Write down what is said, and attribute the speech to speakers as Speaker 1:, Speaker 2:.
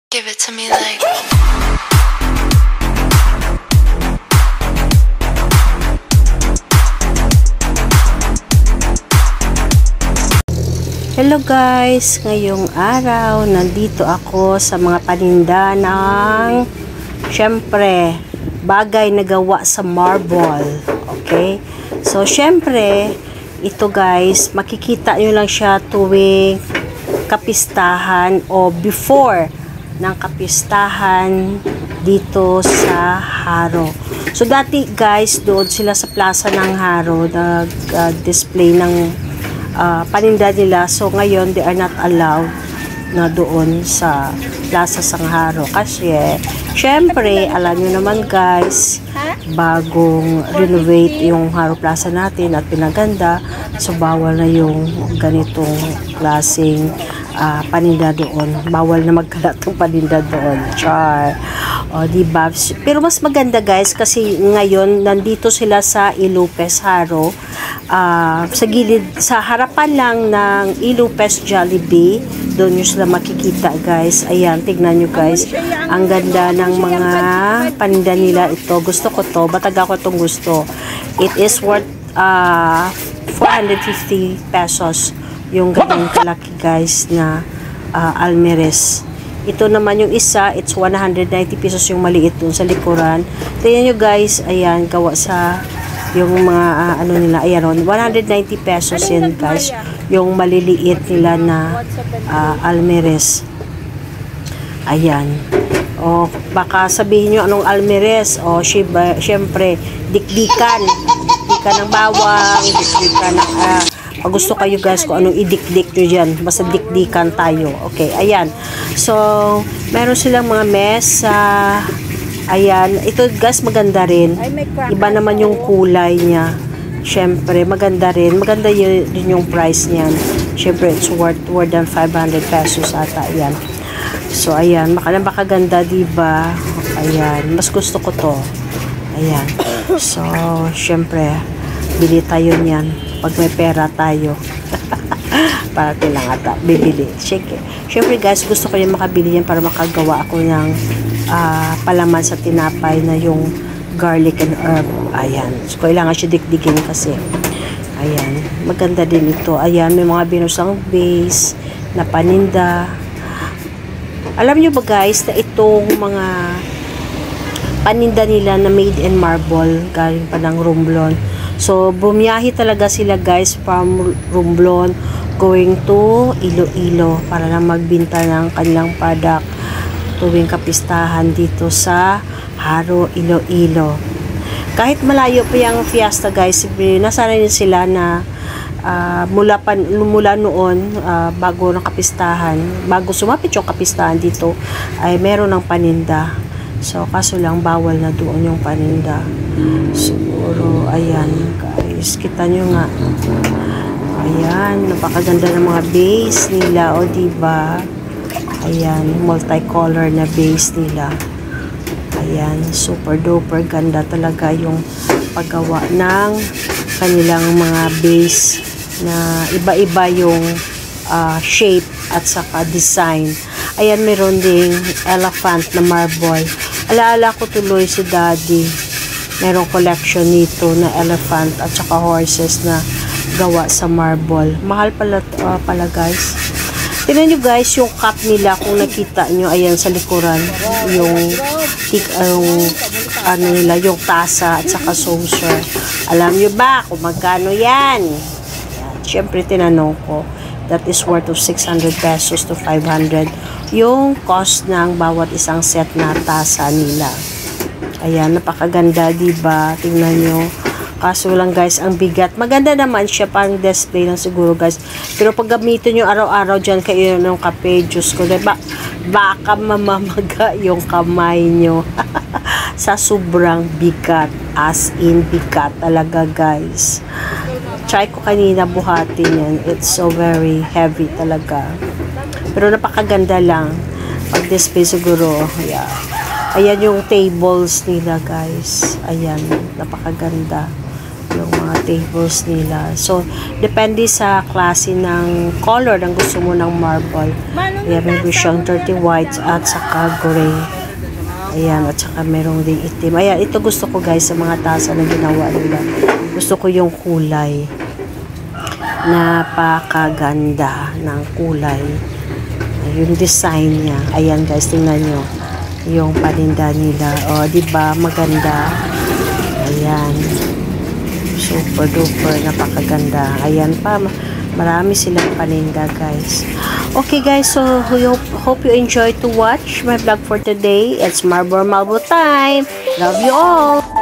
Speaker 1: Give it to me like.
Speaker 2: Hello guys, ngayong araw nandito ako sa mga paninda ng syempre bagay na gawa sa marble. Okay? So syempre ito guys, makikita nyo lang siya tuwing kapistahan o before ng kapistahan dito sa Haro. So dati guys, doon sila sa plaza ng Haro nag-display ng paninda nila. So ngayon they are not allowed na doon sa plaza ng Haro kasi syempre alam nyo naman guys, bagong renovate yung Haro Plaza natin at pinaganda, so bawal na yung ganitong klaseng paninda doon. Bawal na magkalat ng paninda doon. Char. O, diba? Pero mas maganda guys kasi ngayon nandito sila sa Ilupes Haro. Sa gilid, sa harapan lang ng Ilupes Jollibee. Doon nyo sila makikita guys. Ayan, tignan nyo guys. Ang ganda ng mga paninda nila ito. Gusto ko to. Bataga ko itong gusto. It is worth 450 pesos. Yung ganyan kalaki guys na almeres. Ito naman yung isa, it's 190 pesos yung maliit dun sa likuran. Tingnan nyo guys, ayan, gawa sa yung mga ano nila, ayan, 190 pesos yan guys, yung maliliit nila na almeres. Ayan. O, baka sabihin nyo anong almeres. O, syempre, dikdikan ng bawang, dikdikan ng pag gusto kayo guys kung anong idikdik nyo dyan, basta dikdikan tayo. Okay, ayan. So, meron silang mga mesa. Ayan. Ito guys, maganda rin. Iba naman yung kulay niya. Syempre, maganda rin. Maganda din yung price niyan. Syempre, it's worth more than 500 pesos ata. Ayan. So, ayan. Makaganda, diba? Ayan. Mas gusto ko to. Ayan. So, syempre, bili tayo niyan. Pag may pera tayo. Para lang ata. Bibili. Syempre guys, gusto ko yung makabili yan para makagawa ako ng palaman sa tinapay na yung garlic and herb. Ayan. So, kailangan siya dikdikin kasi. Ayan. Maganda din ito. Ayan. May mga binusang base na paninda. Alam nyo ba guys na itong mga paninda nila na made in marble galing pa ng Romblon. So, bumiyahe talaga sila guys from Romblon going to Iloilo para lang magbinta ng kanilang product tuwing kapistahan dito sa Haro, Iloilo. Kahit malayo pa yung fiesta guys, nasanay din sila na mula noon bago ng kapistahan, bago sumapit yung kapistahan dito ay meron ng paninda. So, kaso lang bawal na doon yung paninda. Siguro, ayan guys, kita nyo nga. Ayan, napakaganda ng mga base nila, o diba? Ayan, multicolor na base nila. Ayan, super duper ganda talaga yung paggawa ng kanilang mga base na iba-iba yung shape at saka design. Ayan, meron ding elephant na marble. Alaala ko tuloy si Daddy. Merong collection nito na elephant at saka horses na gawa sa marble. Mahal pala guys. Tingnan nyo guys yung cup nila kung nakita nyo. Ayan sa likuran. Yung ano nila, yung tasa at saka saucer. Alam nyo ba kung magkano yan? Ayan. Siyempre tinanong ko. That is worth of 600 pesos to 500 yung cost ng bawat isang set na tasa nila. Ayan, napakaganda, diba? Tingnan nyo. Kaso lang guys, ang bigat. Maganda naman siya, pang display lang siguro guys. Pero pag gamitin nyo araw-araw dyan kayo ng kape, Diyos ko, diba? Baka mamamaga yung kamay nyo. Sa sobrang bigat. As in, bigat talaga guys. Try ko kanina buhatin yan. It's so very heavy talaga. Pero napakaganda lang. Pag display siguro. Yeah. Ayan yung tables nila guys. Ayan. Napakaganda. Yung mga tables nila. So, depende sa klase ng color ng gusto mo ng marble. Ayan, meron siyang 30 whites at saka gray. Ayan, at saka merong din itim. Ayan, ito gusto ko guys sa mga tasa na ginawa nila. Gusto ko yung kulay. Napakaganda ng kulay. Yung design niya. Ayan guys, tingnan nyo. Yung paninda nila. O, diba? Maganda. Ayan. Super duper. Napakaganda. Ayan pa. Marami silang paninda guys. Okay guys, so hope you enjoyed to watch my vlog for today. It's Marlboro time. Love you all.